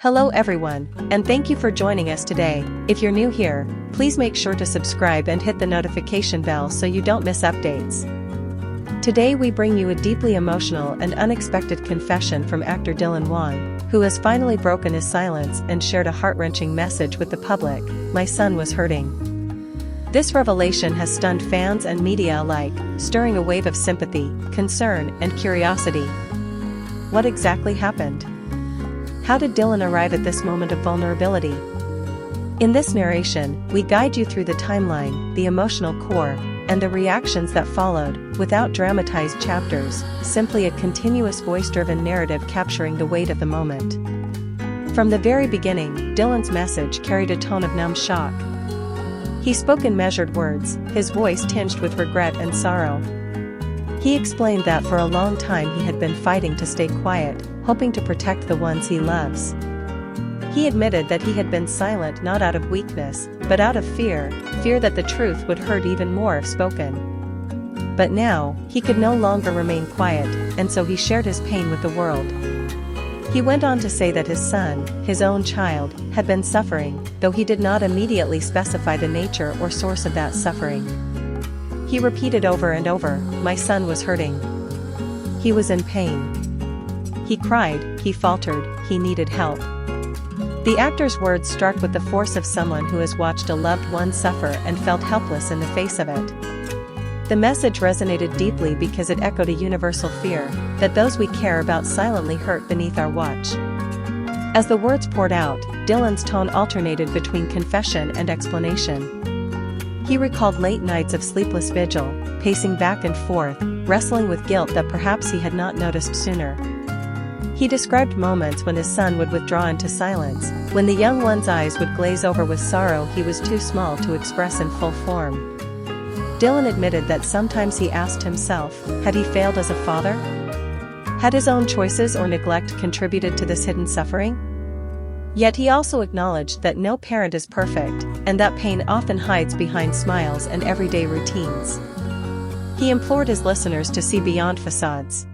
Hello everyone, and thank you for joining us today. If you're new here, please make sure to subscribe and hit the notification bell so you don't miss updates. Today we bring you a deeply emotional and unexpected confession from actor Wang, who has finally broken his silence and shared a heart-wrenching message with the public. My son was hurting. This revelation has stunned fans and media alike, stirring a wave of sympathy, concern, and curiosity. What exactly happened? How did Dylan arrive at this moment of vulnerability? In this narration, we guide you through the timeline, the emotional core, and the reactions that followed, without dramatized chapters, simply a continuous voice-driven narrative capturing the weight of the moment. From the very beginning, Dylan's message carried a tone of numb shock. He spoke in measured words, his voice tinged with regret and sorrow. He explained that for a long time he had been fighting to stay quiet, hoping to protect the ones he loves. He admitted that he had been silent not out of weakness, but out of fear that the truth would hurt even more if spoken. But now, he could no longer remain quiet, and so he shared his pain with the world. He went on to say that his son, his own child, had been suffering, though he did not immediately specify the nature or source of that suffering. He repeated over and over, "My son was hurting. He was in pain. He cried, he faltered, he needed help." The actor's words struck with the force of someone who has watched a loved one suffer and felt helpless in the face of it. The message resonated deeply because it echoed a universal fear, that those we care about silently hurt beneath our watch. As the words poured out, Dylan's tone alternated between confession and explanation. He recalled late nights of sleepless vigil, pacing back and forth, wrestling with guilt that perhaps he had not noticed sooner. He described moments when his son would withdraw into silence, when the young one's eyes would glaze over with sorrow he was too small to express in full form. Dylan admitted that sometimes he asked himself, had he failed as a father? Had his own choices or neglect contributed to this hidden suffering? Yet he also acknowledged that no parent is perfect, and that pain often hides behind smiles and everyday routines. He implored his listeners to see beyond facades.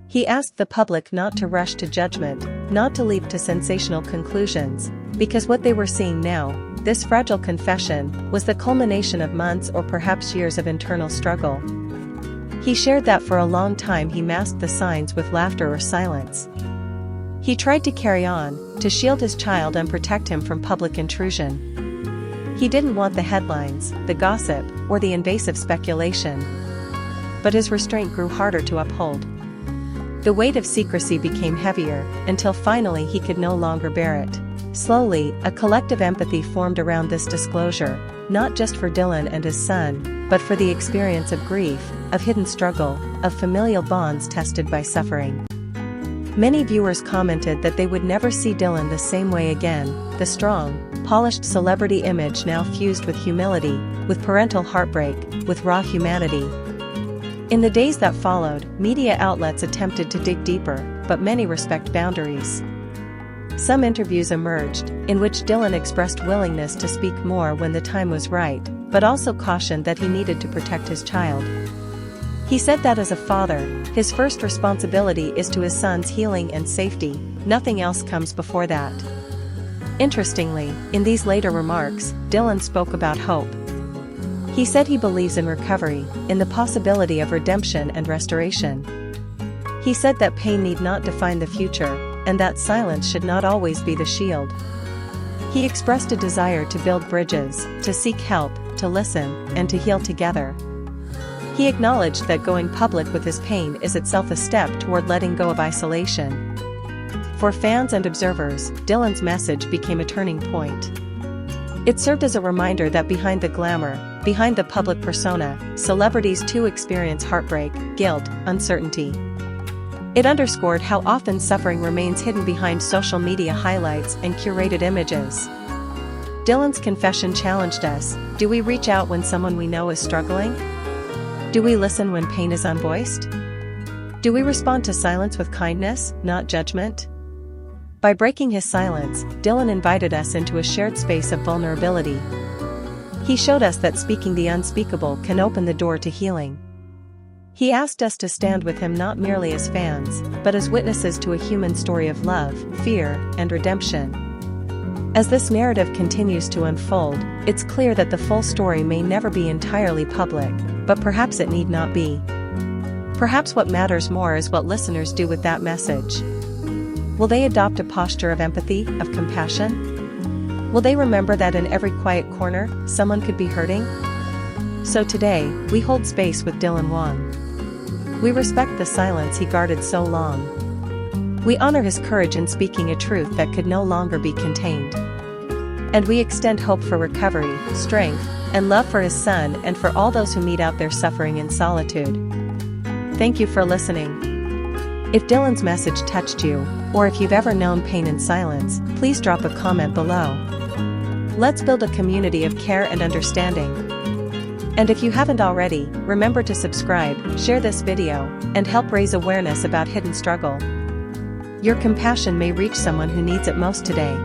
He asked the public not to rush to judgment, not to leap to sensational conclusions, because what they were seeing now, this fragile confession, was the culmination of months or perhaps years of internal struggle. He shared that for a long time he masked the signs with laughter or silence. He tried to carry on, to shield his child and protect him from public intrusion. He didn't want the headlines, the gossip, or the invasive speculation. But his restraint grew harder to uphold. The weight of secrecy became heavier, until finally he could no longer bear it. Slowly, a collective empathy formed around this disclosure, not just for Dylan and his son, but for the experience of grief, of hidden struggle, of familial bonds tested by suffering. Many viewers commented that they would never see Dylan the same way again, the strong, polished celebrity image now fused with humility, with parental heartbreak, with raw humanity. In the days that followed, media outlets attempted to dig deeper, but many respect boundaries. Some interviews emerged, in which Dylan expressed willingness to speak more when the time was right, but also cautioned that he needed to protect his child. He said that as a father, his first responsibility is to his son's healing and safety, nothing else comes before that. Interestingly, in these later remarks, Dylan spoke about hope. He said he believes in recovery, in the possibility of redemption and restoration. He said that pain need not define the future, and that silence should not always be the shield. He expressed a desire to build bridges, to seek help, to listen, and to heal together. He acknowledged that going public with his pain is itself a step toward letting go of isolation. For fans and observers, Dylan's message became a turning point. It served as a reminder that behind the glamour, behind the public persona, celebrities too experience heartbreak, guilt, uncertainty. It underscored how often suffering remains hidden behind social media highlights and curated images. Dylan's confession challenged us: do we reach out when someone we know is struggling? Do we listen when pain is unvoiced? Do we respond to silence with kindness, not judgment? By breaking his silence, Dylan invited us into a shared space of vulnerability. He showed us that speaking the unspeakable can open the door to healing. He asked us to stand with him not merely as fans, but as witnesses to a human story of love, fear, and redemption. As this narrative continues to unfold, it's clear that the full story may never be entirely public, but perhaps it need not be. Perhaps what matters more is what listeners do with that message. Will they adopt a posture of empathy, of compassion? Will they remember that in every quiet corner, someone could be hurting? So today, we hold space with Dylan Wang. We respect the silence he guarded so long. We honor his courage in speaking a truth that could no longer be contained. And we extend hope for recovery, strength, and love for his son and for all those who meet out there suffering in solitude. Thank you for listening. If Dylan's message touched you, or if you've ever known pain in silence, please drop a comment below. Let's build a community of care and understanding. And if you haven't already, remember to subscribe, share this video, and help raise awareness about hidden struggle. Your compassion may reach someone who needs it most today.